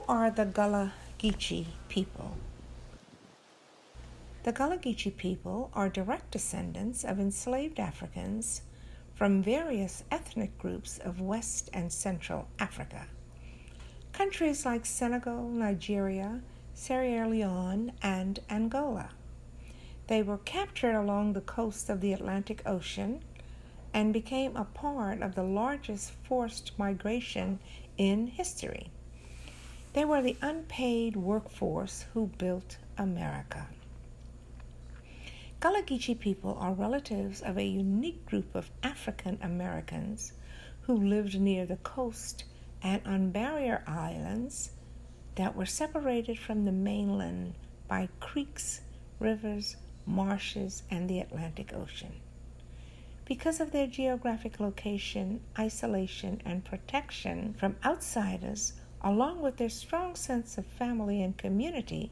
are the Gullah Geechee people? The Gullah Geechee people are direct descendants of enslaved Africans from various ethnic groups of West and Central Africa. Countries like Senegal, Nigeria, Sierra Leone, and Angola. They were captured along the coast of the Atlantic Ocean and became a part of the largest forced migration in history. They were the unpaid workforce who built America. Gullah Geechee people are relatives of a unique group of African Americans who lived near the coast and on barrier islands that were separated from the mainland by creeks, rivers, marshes, and the Atlantic Ocean. Because of their geographic location, isolation, and protection from outsiders, along with their strong sense of family and community,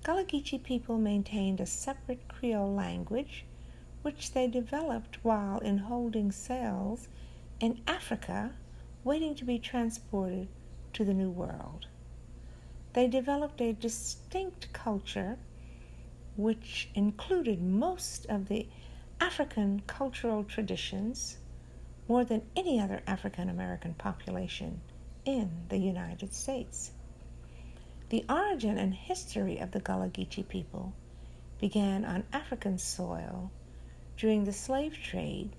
Gullah Geechee people maintained a separate Creole language, which they developed while in holding cells in Africa, waiting to be transported to the New World. They developed a distinct culture, which included most of the African cultural traditions, more than any other African American population in the United States. The origin and history of the Gullah Geechee people began on African soil during the slave trade,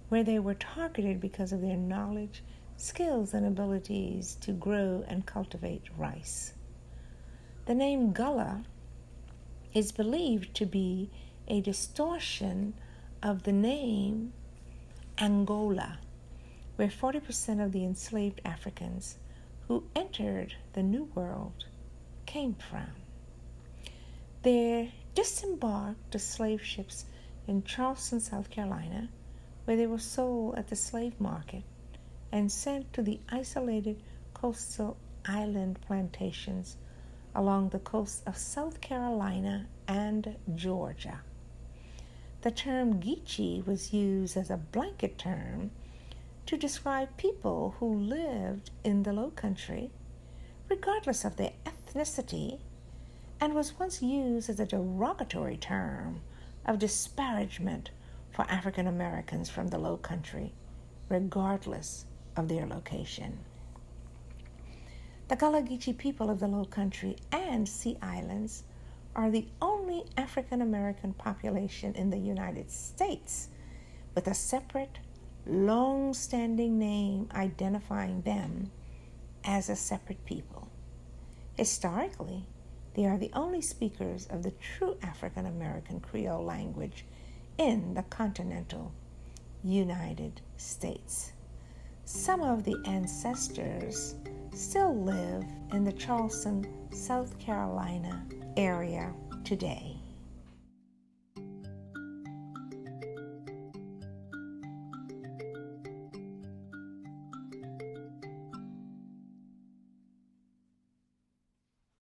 where they were targeted because of their knowledge, skills, and abilities to grow and cultivate rice. The name Gullah is believed to be a distortion of the name Angola, where 40% of the enslaved Africans who entered the New World came from. They disembarked the slave ships in Charleston, South Carolina, where they were sold at the slave market and sent to the isolated coastal island plantations along the coast of South Carolina and Georgia. The term Geechee was used as a blanket term to describe people who lived in the Low Country, regardless of their ethnicity, and was once used as a derogatory term of disparagement for African Americans from the Low Country, regardless of their location. The Gullah Geechee people of the Low Country and Sea Islands are the only African American population in the United States with a separate, long-standing name identifying them as a separate people. Historically, they are the only speakers of the true African American Creole language in the continental United States. Some of the ancestors still live in the Charleston, South Carolina area today.